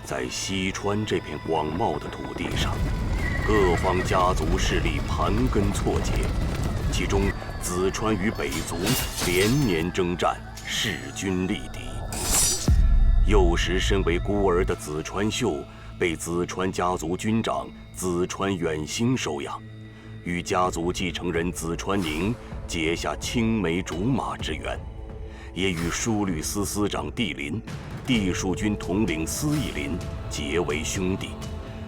在西川这片广袤的土地上，各方家族势力盘根错节，其中子川与北族连年征战，势均力敌。幼时身为孤儿的子川秀被子川家族军长子川远兴收养，与家族继承人子川宁结下青梅竹马之缘，也与书律司司长地林、地术军统领司义林结为兄弟，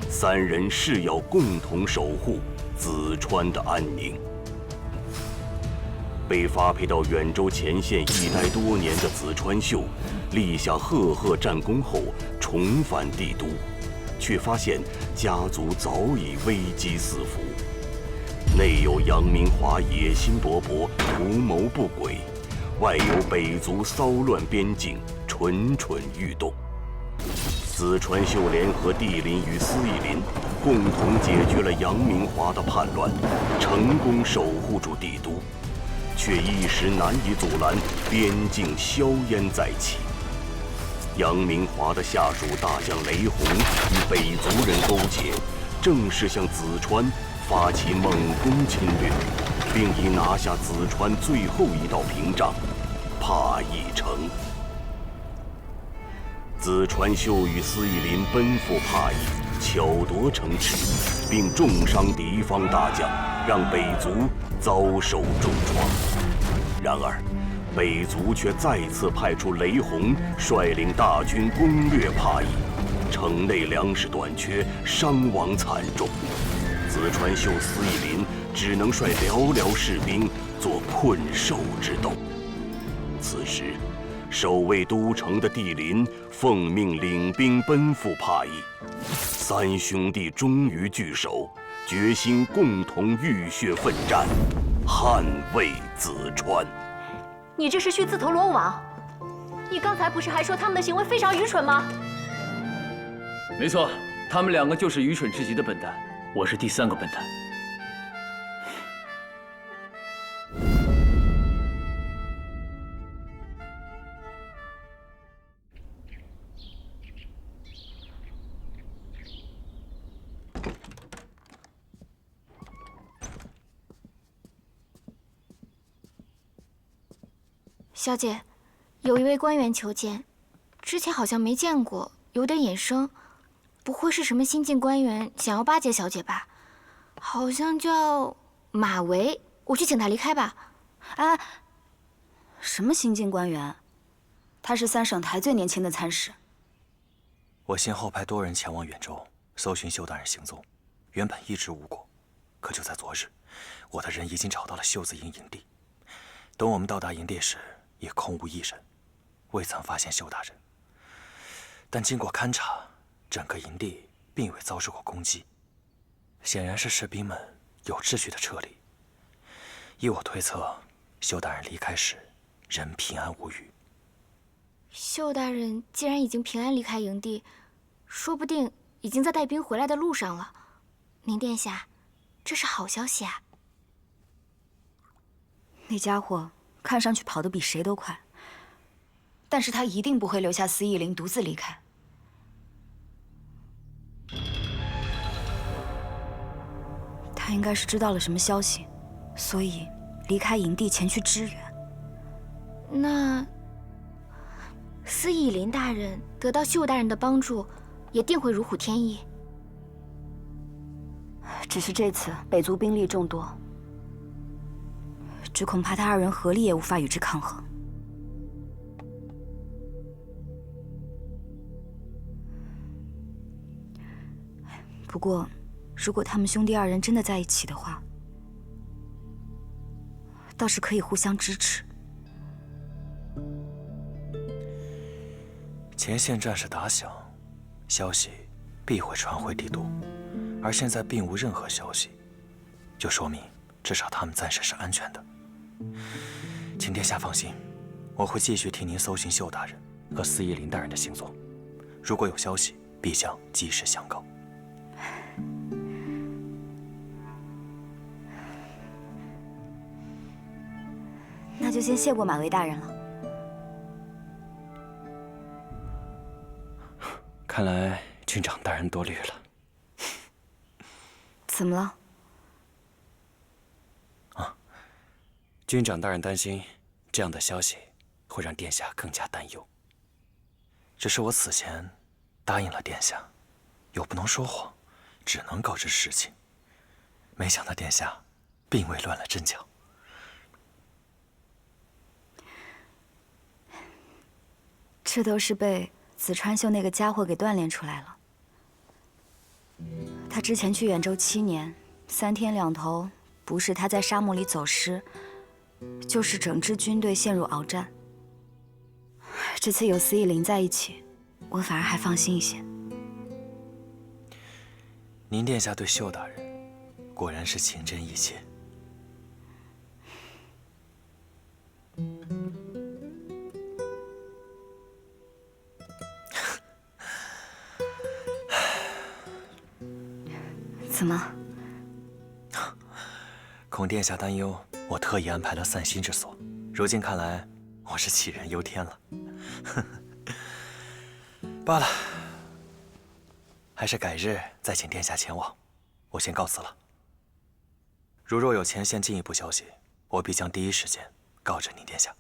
三人誓要共同守护子川的安宁。被发配到远州前线一待多年的子川秀，立下赫赫战功后重返帝都，却发现家族早已危机四伏，内有杨明华野心勃勃、图谋不轨，外有北族骚乱边境、蠢蠢欲动。子川秀联合地林与司义林，共同解决了杨明华的叛乱，成功守护住帝都，却一时难以阻拦边境硝烟再起。杨明华的下属大将雷洪与北族人勾结，正是向子川发起猛攻侵略，并已拿下子川最后一道屏障——帕义城。子川秀与司义林奔赴帕义，巧夺城池，并重伤敌方大将，让北族遭受重创。然而，北族却再次派出雷洪率领大军攻略帕义，城内粮食短缺，伤亡惨重。子川秀、司义林只能率寥寥士兵做困兽之斗。此时，守卫都城的地林奉命领兵奔赴帕义，三兄弟终于聚首，决心共同浴血奋战，捍卫子川。你这是去自投罗网！你刚才不是还说他们的行为非常愚蠢吗？没错，他们两个就是愚蠢至极的笨蛋，我是第三个笨蛋。小姐，有一位官员求见，之前好像没见过，有点眼生。不会是什么新晋官员想要巴结小姐吧？好像叫马维，我去请他离开吧。哎，什么新晋官员？他是三省台最年轻的参事。我先后派多人前往远州搜寻秀大人行踪，原本一直无果，可就在昨日，我的人已经找到了秀子营营地。等我们到达营地时，也空无一人，未曾发现秀大人。但经过勘查，整个营地并未遭受过攻击，显然是士兵们有秩序的撤离。依我推测，秀大人离开时仍平安无虞。秀大人既然已经平安离开营地，说不定已经在带兵回来的路上了。您殿下，这是好消息啊！那家伙看上去跑得比谁都快，但是他一定不会留下司义林独自离开。他应该是知道了什么消息，所以离开营地前去支援。那司义林大人得到秀大人的帮助，也定会如虎添翼。只是这次北族兵力众多，只恐怕他二人合力也无法与之抗衡。不过，如果他们兄弟二人真的在一起的话，倒是可以互相支持。前线战事打响，消息必会传回帝都，而现在并无任何消息，就说明至少他们暂时是安全的。请殿下放心，我会继续替您搜寻秀大人和司义林大人的行踪，如果有消息，必将及时相告。那就先谢过马维大人了。看来军长大人多虑了。怎么了？军长大人担心这样的消息会让殿下更加担忧。只是我此前答应了殿下，又不能说谎，只能告知实情。没想到殿下并未乱了阵脚。这都是被紫川秀那个家伙给锻炼出来了。他之前去远州7年，3天2头，不是他在沙漠里走失，就是整支军队陷入鏖战。这次有司义林在一起，我反而还放心一些。您殿下对秀大人果然是情真意切。怎么？孔殿下担忧，我特意安排了散心之所。如今看来，我是杞人忧天了。罢了，还是改日再请殿下前往。我先告辞了。如若有前线进一步消息，我必将第一时间告知您殿下。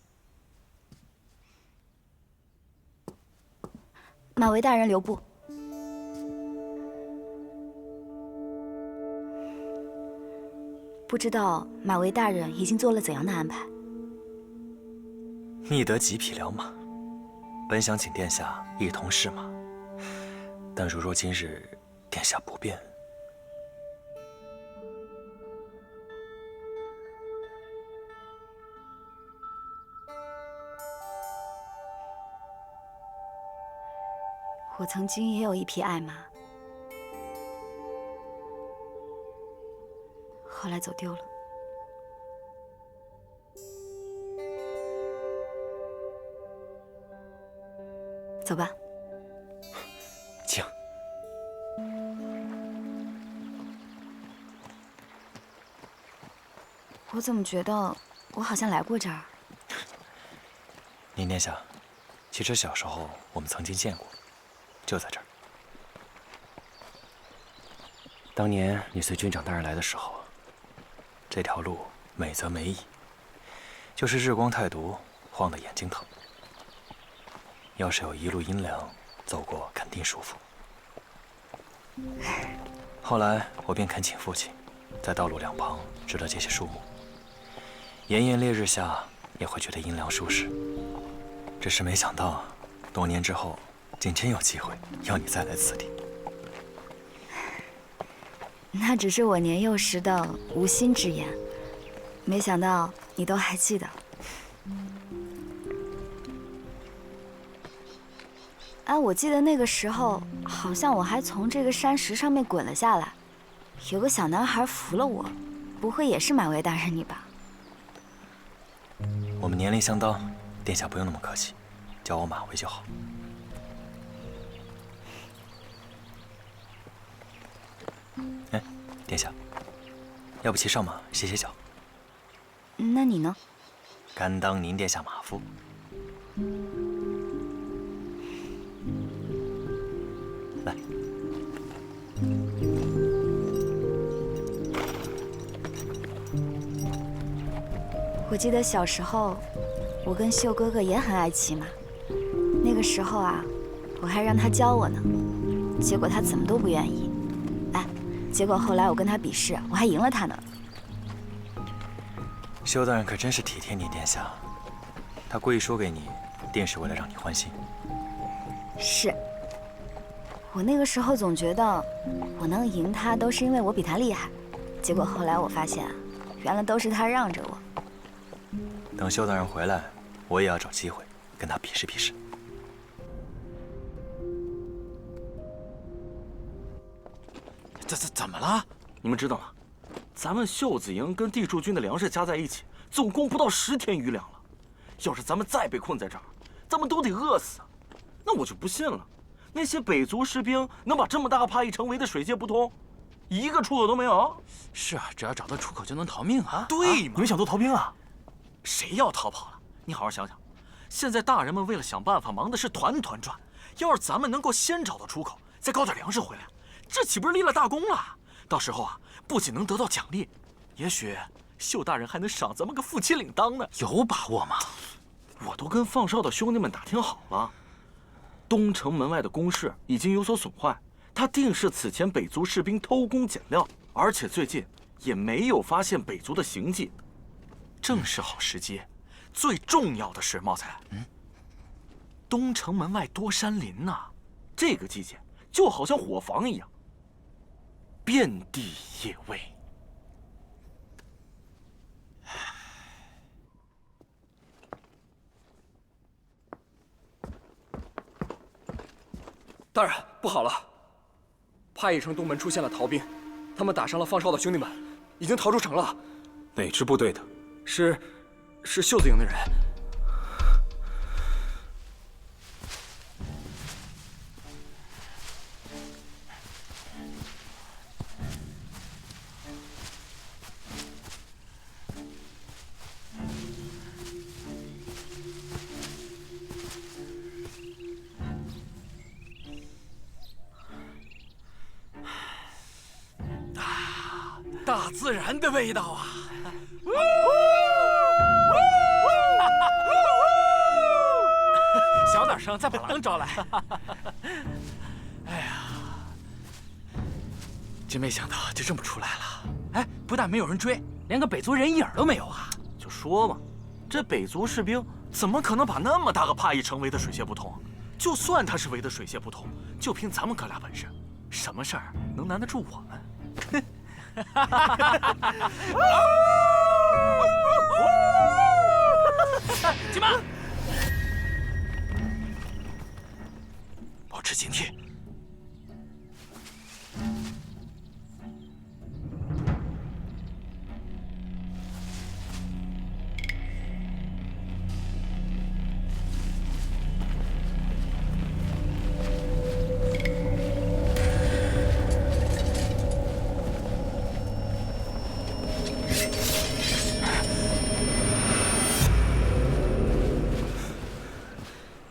马嵬大人留步。不知道马嵬大人已经做了怎样的安排？觅得几匹良马，本想请殿下一同试马，但如若今日殿下不便，我曾经也有一匹爱马，后来走丢了。走吧。请。我怎么觉得我好像来过这儿？您殿下，其实小时候我们曾经见过，就在这儿。当年你随军长大人来的时候，这条路美则美矣，就是日光太毒，晃得眼睛疼。要是有一路阴凉，走过肯定舒服。后来我便恳请父亲，在道路两旁植了这些树木，炎炎烈日下也会觉得阴凉舒适。只是没想到，多年之后，竟真有机会要你再来此地。那只是我年幼时的无心之言，没想到你都还记得。哎，我记得那个时候，好像我还从这个山石上面滚了下来，有个小男孩扶了我，不会也是马嵬大人你吧？我们年龄相当，殿下不用那么客气，叫我马嵬就好。哎，殿下，要不骑上马歇歇脚？那你呢？甘当您殿下马夫。来，我记得小时候，我跟秀哥哥也很爱骑马。那个时候啊，我还让他教我呢，结果他怎么都不愿意。哎，结果后来我跟他比试，我还赢了他呢。修大人可真是体贴您殿下，他故意说给你，定是为了让你欢心。是。我那个时候总觉得我能赢他都是因为我比他厉害，结果后来我发现啊，原来都是他让着我。等修大人回来，我也要找机会跟他比试比试。怎么了？你们知道吗？咱们秀子营跟地柱军的粮食加在一起，总共不到10天余粮了。要是咱们再被困在这儿，咱们都得饿死。那我就不信了。那些北族士兵能把这么大趴一城围得水泄不通，一个出口都没有？是啊，只要找到出口就能逃命啊！对嘛？你们想做逃兵啊？谁要逃跑了？你好好想想，现在大人们为了想办法忙的是团团转，要是咱们能够先找到出口，再搞点粮食回来，这岂不是立了大功了？到时候啊，不仅能得到奖励，也许秀大人还能赏咱们个副旗领当呢。有把握吗？我都跟放哨的兄弟们打听好了，东城门外的工事已经有所损坏，他定是此前北族士兵偷工减料，而且最近也没有发现北族的行迹，正是好时机。最重要的是，茂才，东城门外多山林呐，这个季节就好像伙房一样，遍地野味。大人，不好了！帕邑城东门出现了逃兵，他们打伤了放哨的兄弟们，已经逃出城了。哪支部队的？是袖子营的人。大自然的味道啊！小点声，再把狼招来。哎呀，真没想到就这么出来了。哎，不但没有人追，连个北族人影都没有啊！就说嘛，这北族士兵怎么可能把那么大个帕邑城围得水泄不通？就算他是围得水泄不通，就凭咱们哥俩本事，什么事儿能难得住我们？进马，保持警惕。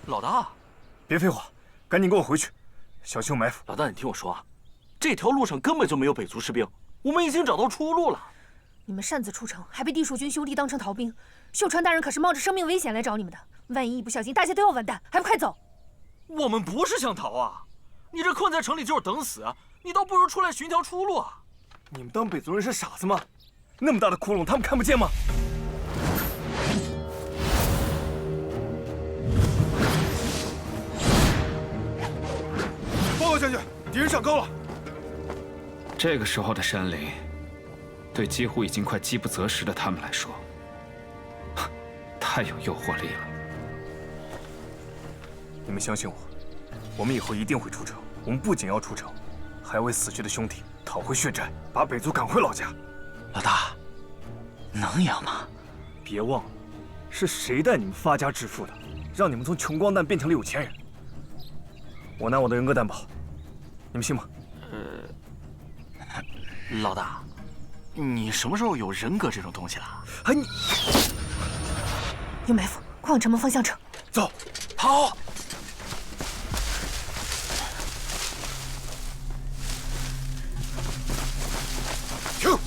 老大，别废话，赶紧跟我回去，小心有埋伏。老大，你听我说啊，这条路上根本就没有北族士兵，我们已经找到出路了。你们擅自出城，还被地术军兄弟当成逃兵，秀川大人可是冒着生命危险来找你们的，万一一不小心，大家都要完蛋，还不快走！我们不是想逃啊，你这困在城里就是等死啊，你倒不如出来寻条出路啊！你们当北族人是傻子吗？那么大的窟窿，他们看不见吗？报告将军，敌人上高了。这个时候的山林，对几乎已经快饥不择食的他们来说，太有诱惑力了。你们相信我，我们以后一定会出城。我们不仅要出城，还要为死去的兄弟讨回血债，把北族赶回老家。老大，能赢吗？别忘了，是谁带你们发家致富的，让你们从穷光蛋变成了有钱人。我拿我的人格担保，你们信吗？老大，你什么时候有人格这种东西了？哎，你有埋伏，快往城门方向撤！走，好。停！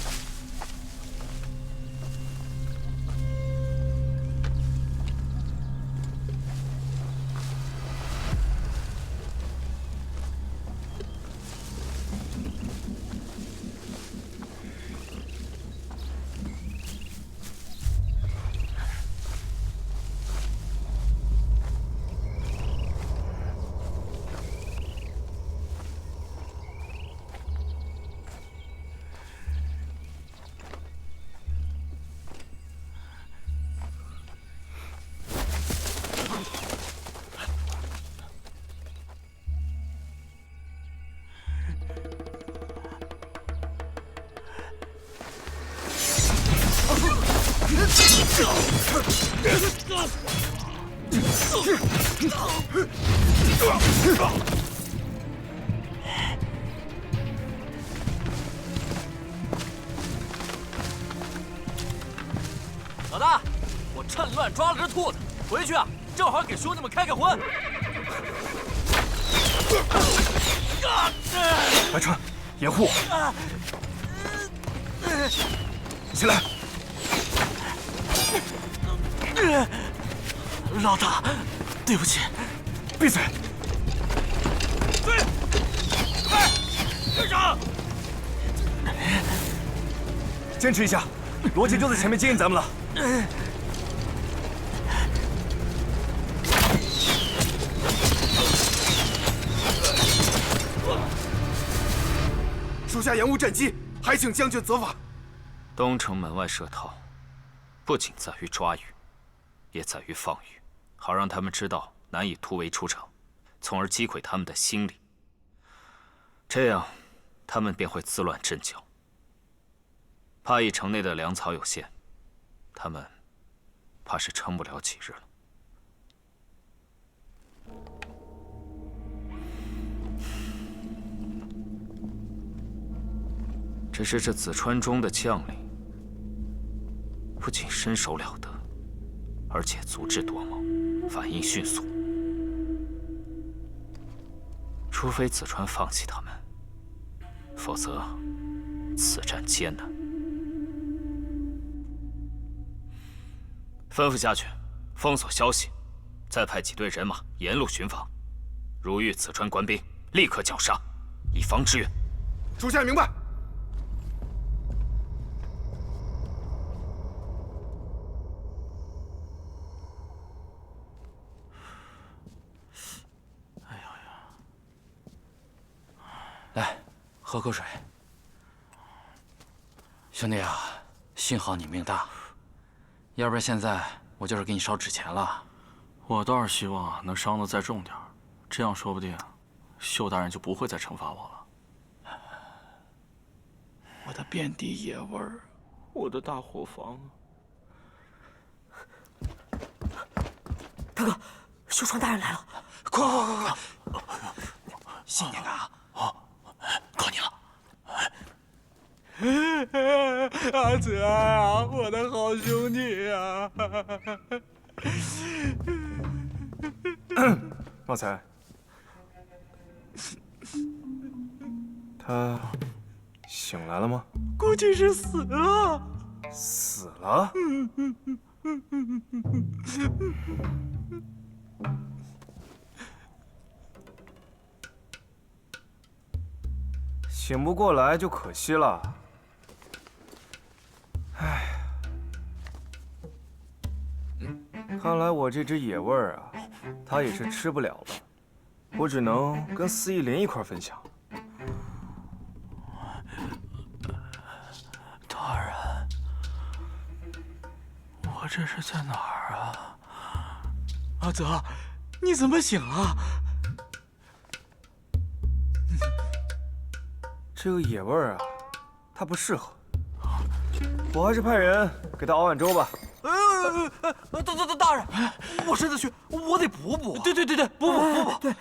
老大，我趁乱抓了只兔子，回去啊，正好给兄弟们开荤。白川，掩护我！起来！老大，对不起。闭嘴！对，快，队长！坚持一下，罗杰就在前面接应咱们了。属下延误战机，还请将军责罚。东城门外设套，不仅在于抓鱼，也在于放鱼，好让他们知道难以突围出城，从而击溃他们的心理。这样，他们便会自乱阵脚。怕邑城内的粮草有限，他们怕是撑不了几日了。只是这紫川中的将领，不仅身手了得，而且足智多谋，反应迅速。除非紫川放弃他们，否则此战艰难。吩咐下去，封锁消息，再派几队人马沿路巡防，如遇紫川官兵，立刻绞杀，以防支援。属下明白。来，喝口水。兄弟啊，幸好你命大，要不然现在我就是给你烧纸钱了。我倒是希望能伤得再重点，这样说不定秀大人就不会再惩罚我了。我的遍地野味儿，我的大伙房。大哥，秀川大人来了！快！信念感啊！靠你了！阿泽啊，我的好兄弟啊！茂才，他醒来了吗？估计是死了。死了？醒不过来就可惜了。唉，看来我这只野味儿啊，他也是吃不了了，我只能跟司义林一块分享。大人，我这是在哪儿啊？阿泽，你怎么醒了？这个野味儿啊，它不适合，我还是派人给他熬碗粥吧。大人，我身子虚，我得补补。对，补。对。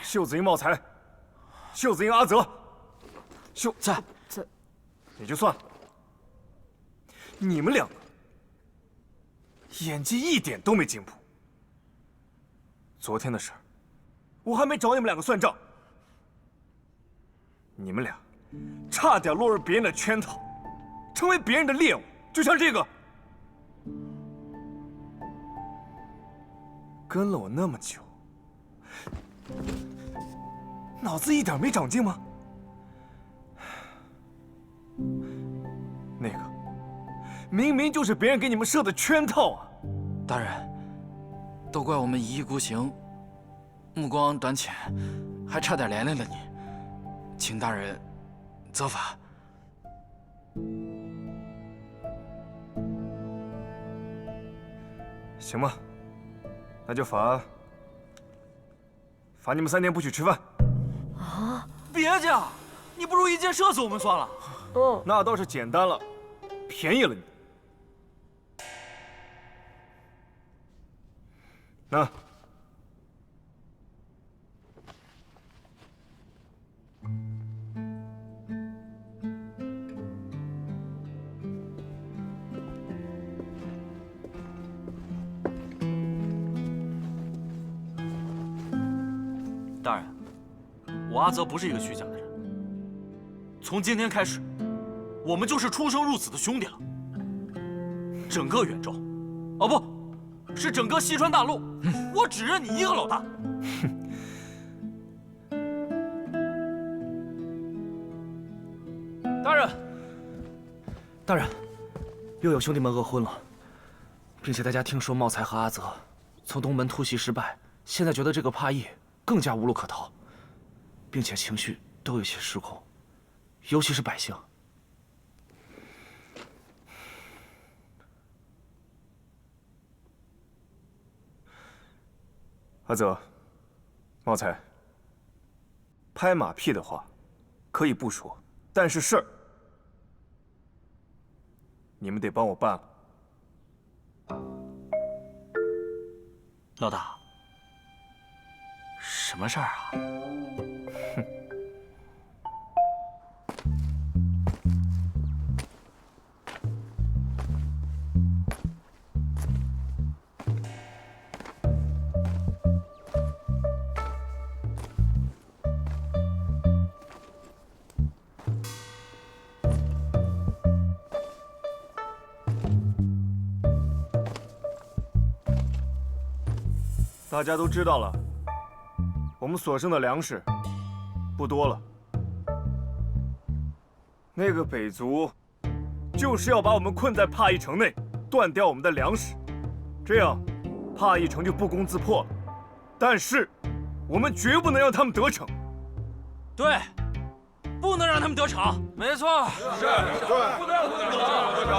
秀子营茂才，秀子营阿泽，在，也就算了。你们两个演技一点都没进步。昨天的事儿，我还没找你们两个算账。你们俩差点落入别人的圈套，成为别人的猎物，就像这个，跟了我那么久，脑子一点没长进吗？那个明明就是别人给你们设的圈套啊！大人，都怪我们一意孤行，目光短浅，还差点连累了你，请大人责罚。行吧，那就罚你们3天不许吃饭。啊！别介，你不如一箭射死我们算了。那倒是简单了，便宜了你。那。大人，我阿泽不是一个虚假的人。从今天开始，我们就是出生入死的兄弟了。整个远州，哦不，是整个西川大陆，我只认你一个老大。大人，又有兄弟们饿昏了，并且大家听说茂才和阿泽从东门突袭失败，现在觉得这个帕义更加无路可逃，并且情绪都有些失控，尤其是百姓。阿泽，茂才，拍马屁的话可以不说，但是事儿你们得帮我办了。老大，什么事儿啊？大家都知道了，我们所剩的粮食不多了。那个北族就是要把我们困在帕义城内，断掉我们的粮食，这样帕义城就不攻自破了。但是我们绝不能让他们得逞。对，不能让他们得逞。没错，是，对，不能让他们得逞。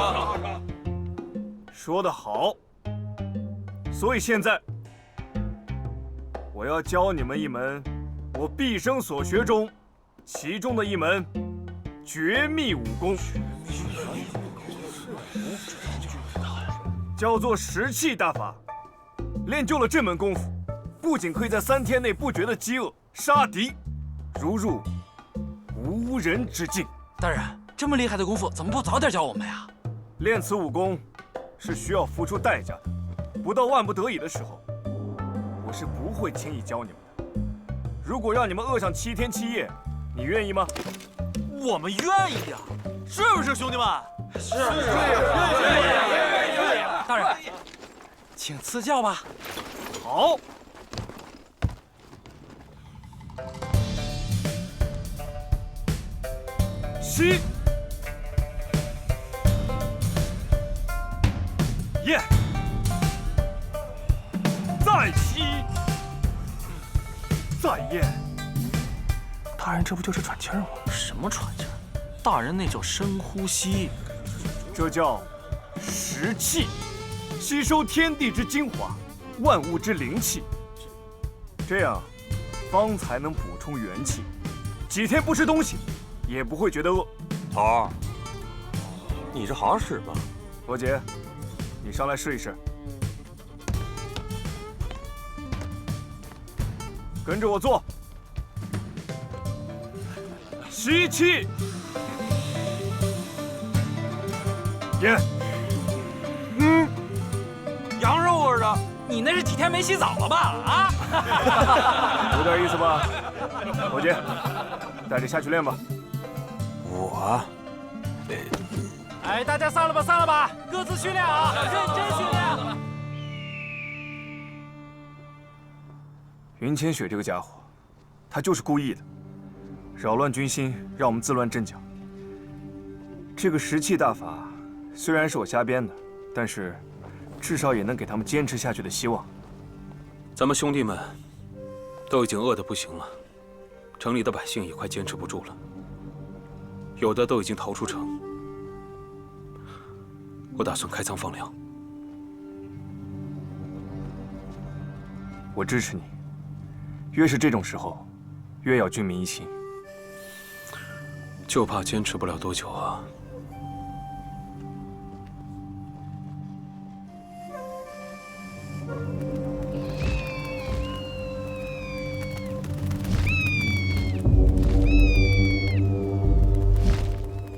说得好。所以现在，我要教你们一门我毕生所学中其中的一门绝密武功，叫做食气大法。练就了这门功夫，不仅可以在3天内不觉得饥饿，杀敌如入无人之境。大人，这么厉害的功夫，怎么不早点教我们呀？练此武功是需要付出代价的，不到万不得已的时候，我是不会轻易教你们的。如果让你们饿上7天7夜，你愿意吗？我们愿意呀，是不是兄弟们？是，愿意。大人，请赐教吧。好。吸。咽。再吸。再咽。大人，这不就是喘气儿吗？什么喘气儿？大人那叫深呼吸，这叫食气，吸收天地之精华，万物之灵气，这样方才能补充元气。几天不吃东西，也不会觉得饿。头儿，你这好使吗？罗杰，你上来试一试。跟着我做。吸气，咽。羊肉味的，你那是几天没洗澡了吧？啊，有点意思吧？罗杰，带着下去练吧。我，哎，大家散了吧，散了吧，各自训练啊，认真训练。云千雪这个家伙，他就是故意的。扰乱军心，让我们自乱阵脚。这个食气大法虽然是我瞎编的，但是至少也能给他们坚持下去的希望。咱们兄弟们都已经饿得不行了，城里的百姓也快坚持不住了，有的都已经逃出城。我打算开仓放粮。我支持你。越是这种时候，越要军民一心。就怕坚持不了多久啊！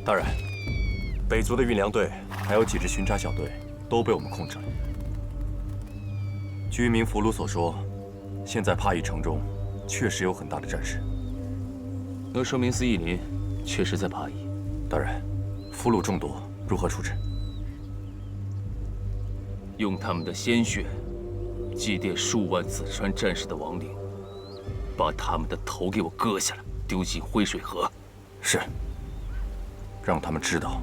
大人，北族的运粮队还有几支巡查小队都被我们控制了。居民俘虏所说，现在帕义城中确实有很大的战事。那说明司义林确实在帕邑。大人，俘虏众多，如何处置？用他们的鲜血祭奠数万紫川战士的亡灵，把他们的头给我割下来，丢进灰水河。是。让他们知道，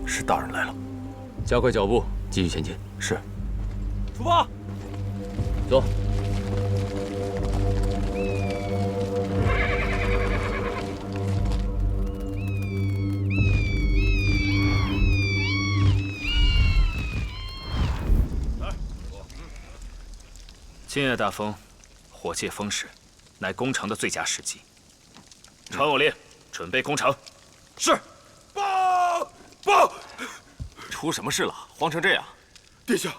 是大人来了。加快脚步，继续前进。是。出发。走。今夜大风，火借风势，乃攻城的最佳时机。传我令，准备攻城。是。报！出什么事了？慌成这样！殿下，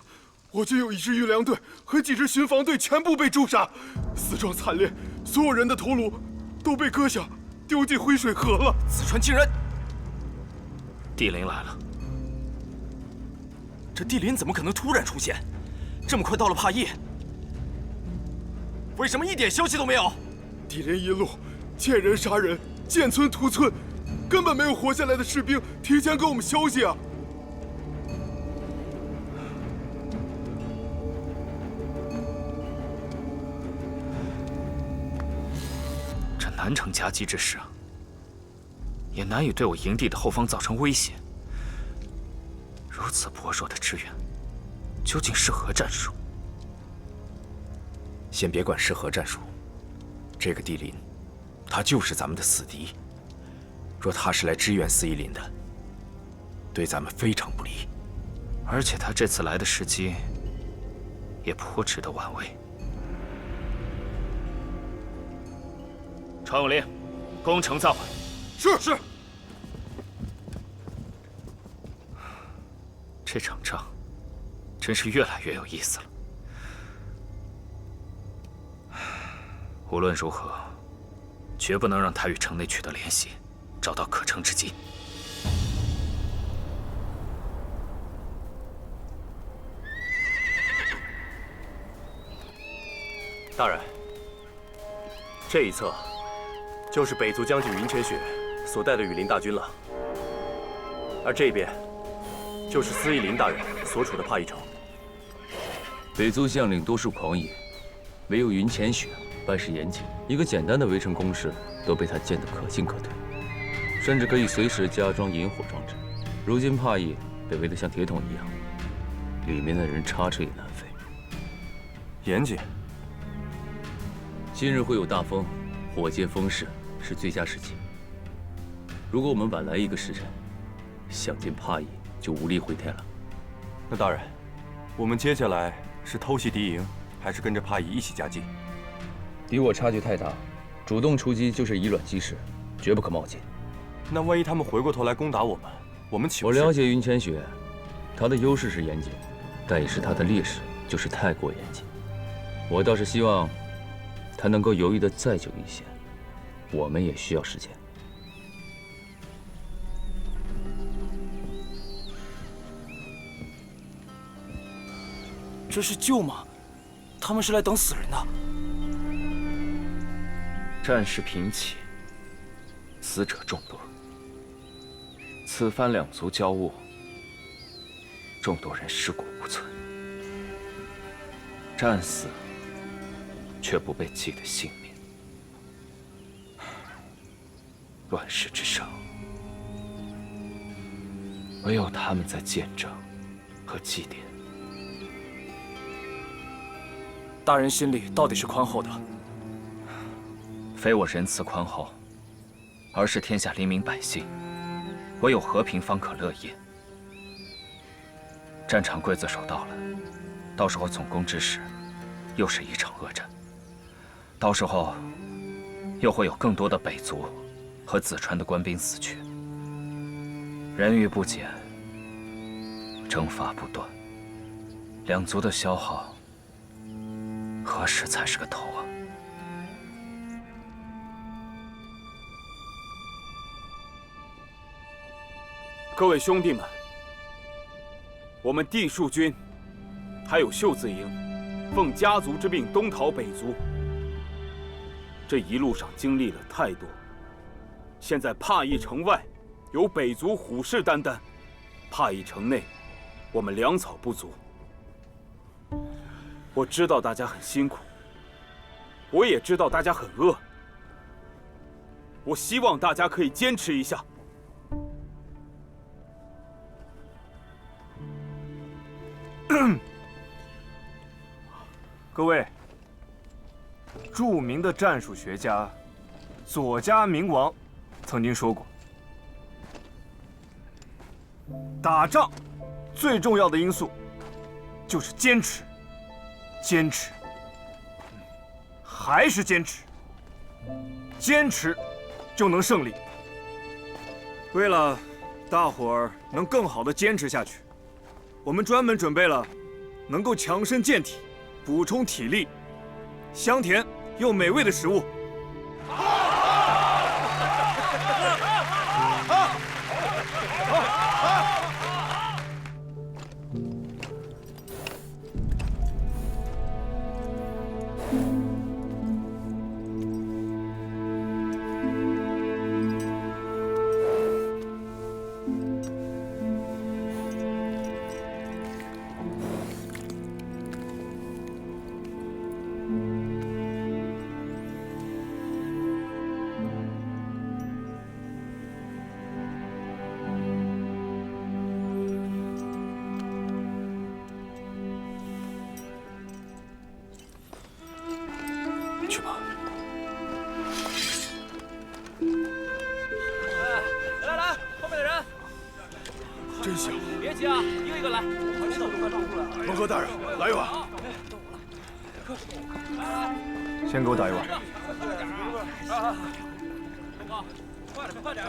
我军有一支运粮队和几支巡防队全部被诛杀，死状惨烈，所有人的头颅都被割下，丢进灰水河了。紫川惊人！帝林来了。这帝林怎么可能突然出现？这么快到了帕邑，为什么一点消息都没有？帝林一路见人杀人，见村屠村，根本没有活下来的士兵提前给我们消息啊！这南城夹击之势啊，也难以对我营地的后方造成威胁。如此薄弱的支援，究竟是何战术？先别管是何战术，这个帝林，他就是咱们的死敌。若他是来支援司义林的，对咱们非常不利。而且他这次来的时机，也颇值得玩味。传我令，攻城造反。是。这场仗，真是越来越有意思了。无论如何，绝不能让他与城内取得联系，找到可乘之机。大人，这一侧就是北族将军云千雪所带的羽林大军了，而这边就是司义林大人所处的帕邑城。北族将领多数狂野，唯有云千雪办事严谨，一个简单的围城攻势都被他建得可进可退，甚至可以随时加装引火装置。如今帕邑被围得像铁桶一样，里面的人插翅也难飞。严谨。今日会有大风，火借风势是最佳时机。如果我们晚来一个时辰，想进帕邑就无力回天了。那大人，我们接下来是偷袭敌营，还是跟着帕邑一起夹击？敌我差距太大，主动出击就是以卵击石，绝不可冒进。那万一他们回过头来攻打我们岂不是……我了解云千雪，他的优势是严谨，但也是他的劣势就是太过严谨。我倒是希望他能够犹豫的再久一些，我们也需要时间。这是救吗？他们是来等死人的。战事频起，死者众多。此番两族交恶，众多人尸骨无存，战死却不被记得性命。乱世之上，唯有他们在见证和祭奠。大人心里到底是宽厚的？非我仁慈宽厚，而是天下黎民百姓，唯有和平方可乐业。战场刽子手到了，到时候总攻之时，又是一场恶战。到时候，又会有更多的北族和紫川的官兵死去，人欲不减，征伐不断，两族的消耗，何时才是个头啊？各位兄弟们，我们地戍军还有袖子营，奉家族之命东讨北族。这一路上经历了太多，现在帕邑城外有北族虎视眈眈，帕邑城内我们粮草不足。我知道大家很辛苦，我也知道大家很饿。我希望大家可以坚持一下。各位，著名的战术学家左家明王曾经说过，打仗最重要的因素就是坚持，坚持，还是坚持，坚持就能胜利。为了大伙儿能更好的坚持下去，我们专门准备了能够强身健体、补充体力、香甜又美味的食物。去吧。来来，后面的人，真香！别急啊，一个一个来。蒙哥大人，来一碗。先给我打一碗。快点，快点！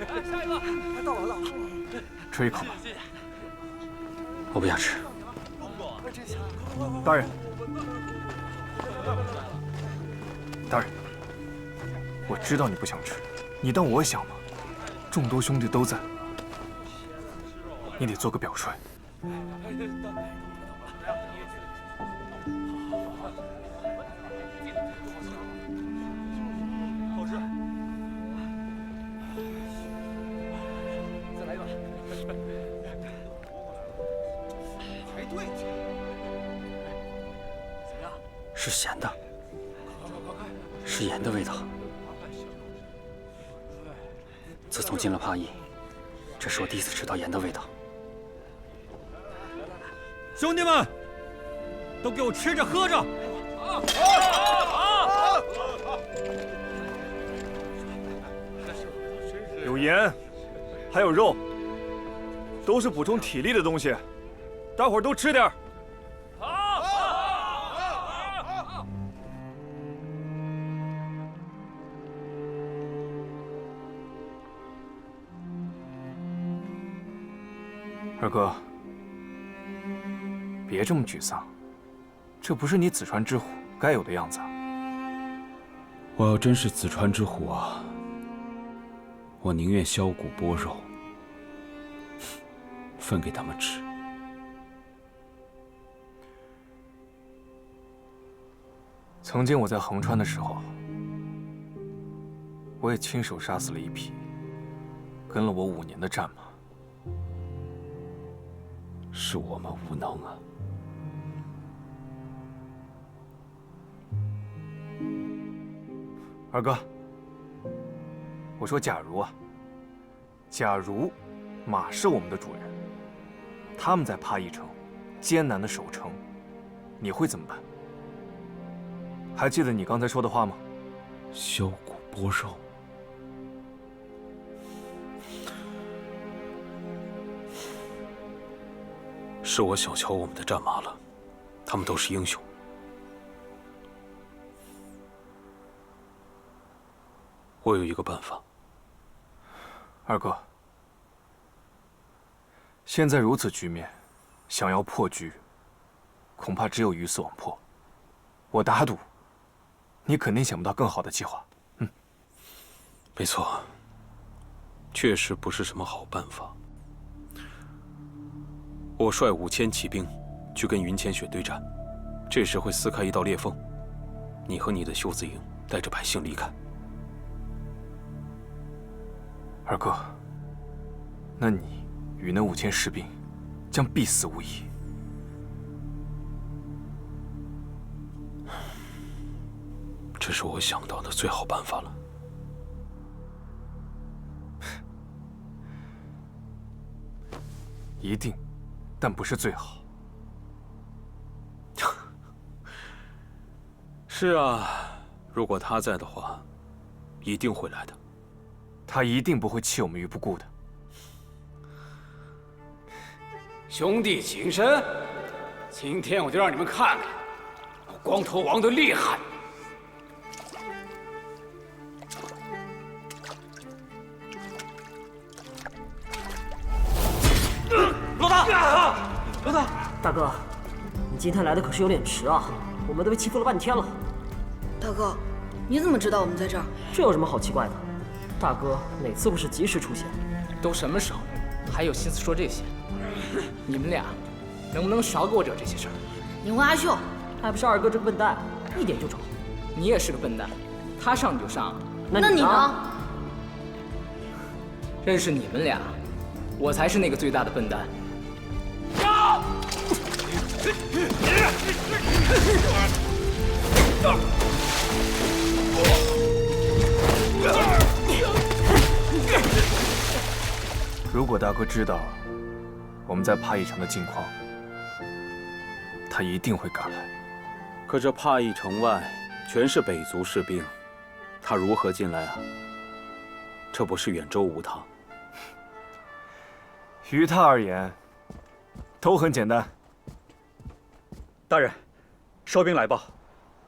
来，下一个，快到了，吃一口吧。我不想吃。大人，大人，我知道你不想吃，你当我想吗？众多兄弟都在，你得做个表率。好吃。再来一碗。排队。怎么样？是咸的，是盐的味道。自从进了帕邑，这是我第一次吃到盐的味道。兄弟们，都给我吃着喝着！有盐，还有肉，都是补充体力的东西，大伙儿都吃点儿。二哥，别这么沮丧，这不是你子川之虎该有的样子啊！我要真是子川之虎啊，我宁愿削骨剥肉，分给他们吃。曾经我在横川的时候，我也亲手杀死了一匹跟了我5年的战马。是我们无能啊！二哥，我说假如啊，假如马是我们的主人，他们在帕邑城艰难的守城，你会怎么办？还记得你刚才说的话吗？削骨剥肉。是我小瞧我们的战马了，他们都是英雄。我有一个办法。二哥，现在如此局面，想要破局，恐怕只有鱼死网破。我打赌，你肯定想不到更好的计划。没错，确实不是什么好办法。我率5000骑兵去跟云千雪对战，这时会撕开一道裂缝，你和你的秀子营带着百姓离开。二哥，那你与那5000士兵将必死无疑。这是我想到的最好办法了。一定，但不是最好。是啊，如果他在的话，一定会来的。他一定不会弃我们于不顾的。兄弟请身，今天我就让你们看看我光头王的厉害。老大，老大，大哥，你今天来的可是有点迟啊，我们都被欺负了半天了。大哥，你怎么知道我们在这儿？这有什么好奇怪的？大哥哪次不是及时出现？都什么时候了，还有心思说这些？你们俩能不能少给我惹这些事儿？你问阿秀，还不是二哥这个笨蛋，一点就着。你也是个笨蛋，他上你就上，那你呢？认识你们俩，我才是那个最大的笨蛋。如果大哥知道我们在帕邑城的近况，他一定会赶来。可这帕邑城外全是北族士兵，他如何进来啊？这不是远州无他。于他而言，都很简单。大人，哨兵来报，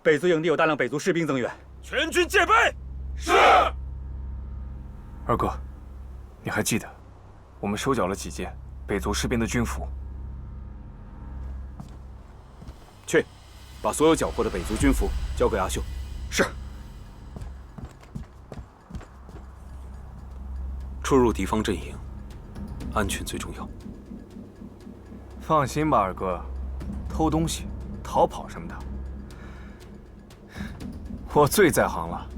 北族营地有大量北族士兵增援，全军戒备。是。二哥，你还记得我们收缴了几件北族士兵的军服？去，把所有缴获的北族军服交给阿秀。是。出入敌方阵营，安全最重要。放心吧，二哥，偷东西、逃跑什么的，我最在行了。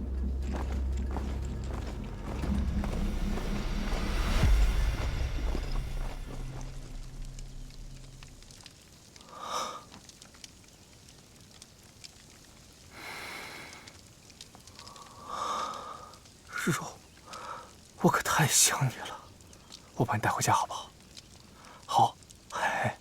肉，我可太想你了，我把你带回家好不好？好，哎。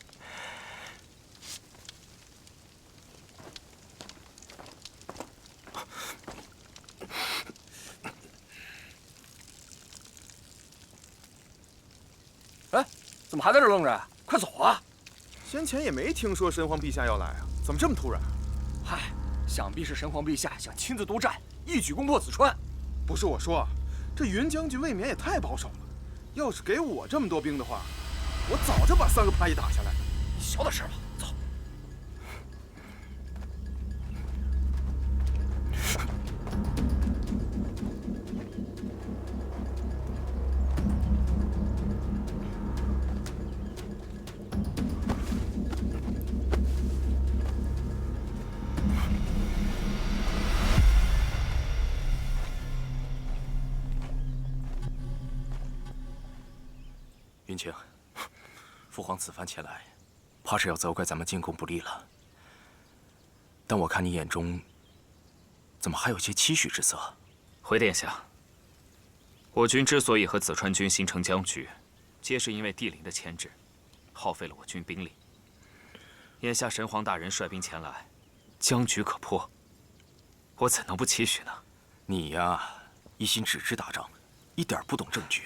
哎，怎么还在这愣着呀？快走啊！先前也没听说神皇陛下要来啊，怎么这么突然？嗨，想必是神皇陛下想亲自督战，一举攻破淄川。不是我说，这云将军未免也太保守了。要是给我这么多兵的话，我早就把3个派系打下来了。你小点声吧，走。云清，父皇此番前来，怕是要责怪咱们进攻不利了。但我看你眼中，怎么还有些期许之色？回殿下，我军之所以和淄川军形成僵局，皆是因为帝陵的牵制，耗费了我军兵力。眼下神皇大人率兵前来，僵局可破，我怎能不期许呢？你呀，一心只知打仗，一点不懂政局。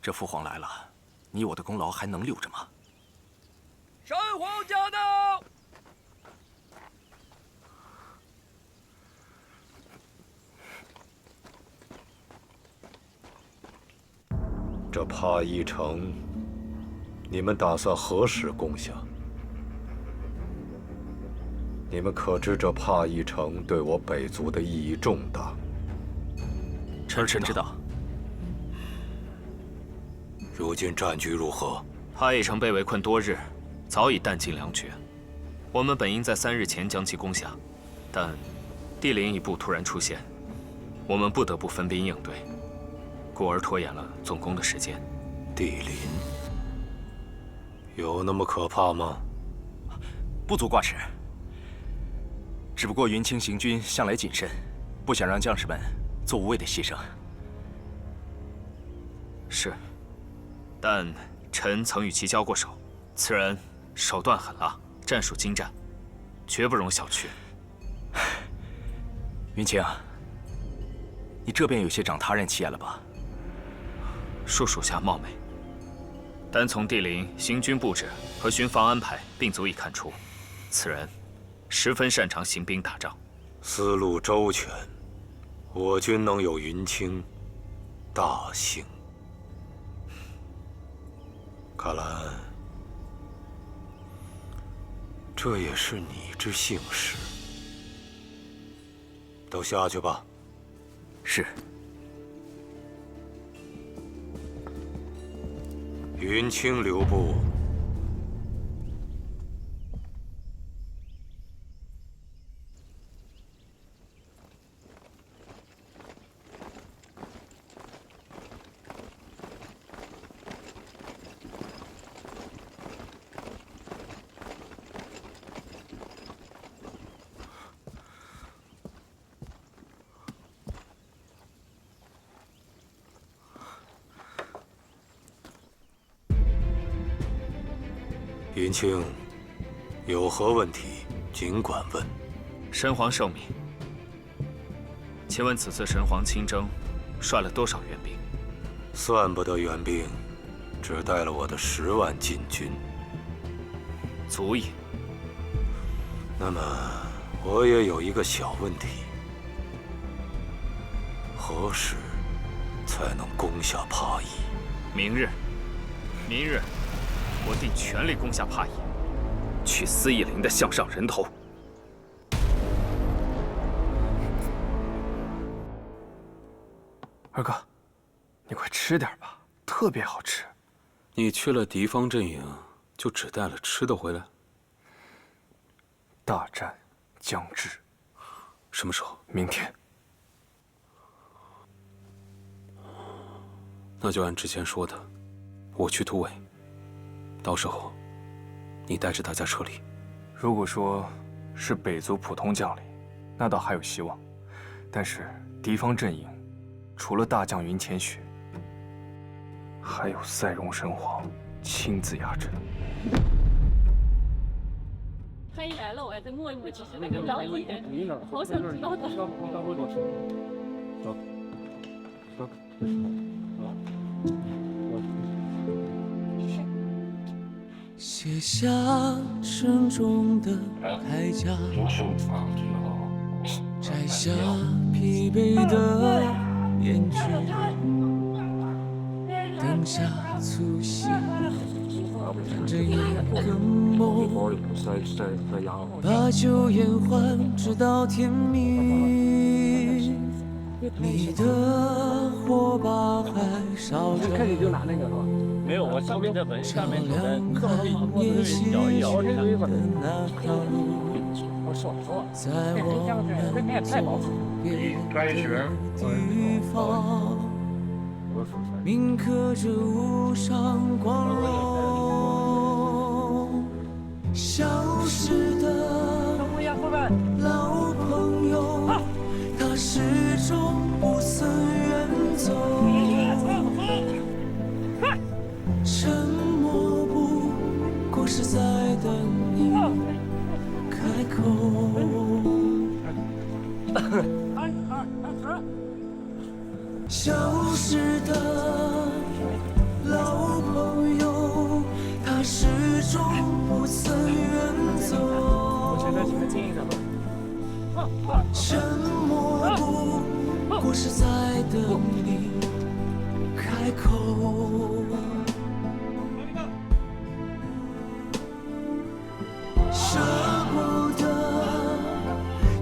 这父皇来了，你我的功劳还能留着吗？神皇驾到！这帕邑城，你们打算何时攻下？你们可知这帕邑城对我北族的意义重大？臣知道。如今战局如何？帕邑城被围困多日，早已弹尽粮绝。我们本应在3日前将其攻下，但地灵一部突然出现，我们不得不分兵应对，故而拖延了总攻的时间。地灵有那么可怕吗？不足挂齿。只不过云清行军向来谨慎，不想让将士们做无谓的牺牲。是，但臣曾与其交过手，此人手段狠辣，战术精湛，绝不容小觑。云清，你这便有些长他人气焰了吧？恕属下冒昧。单从地灵行军布置和巡防安排，并足以看出，此人十分擅长行兵打仗，思路周全，我军能有云清，大幸。看来，这也是你之幸事。都下去吧。是。云清留步。云清，有何问题尽管问。神皇圣明。请问此次神皇亲征，率了多少援兵？算不得援兵，只带了我的10万禁军，足矣。那么，我也有一个小问题：何时才能攻下帕邑？明日，明日。我定全力攻下帕邑，取司义陵的项上人头。二哥，你快吃点吧，特别好吃。你去了敌方阵营，就只带了吃的回来？大战将至，什么时候？明天。那就按之前说的，我去突围。到时候，你带着大家撤离。如果说是北族普通将领，那倒还有希望。但是敌方阵营，除了大将云浅雪，还有赛戎神皇亲自压阵。欢迎来了，我还在默默其实那个表演，好想知道的。卸下沉重的铠甲，摘下疲惫的面具，灯下粗细，看着一个梦，把酒言欢，直到天明。你的火把还烧着，看你就拿那个是吧？没有，我上面这本下面这本特别摇一摇这个本。我说，在我们走边的地方，铭刻着无上光荣。消失的老朋友，他始终不曾远走。沉默不过是在等你开口。消失的老朋友，他始终不曾远走。沉默不过是在等你开口。舍不得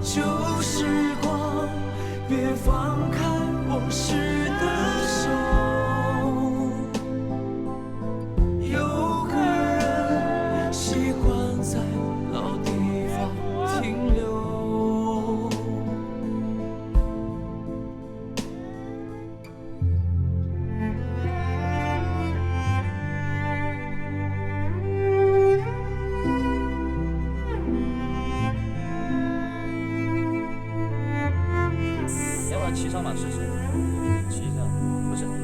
旧时光，别放开往事的手。有个人习惯在老地方停留。道齐少马是谁？齐少不是。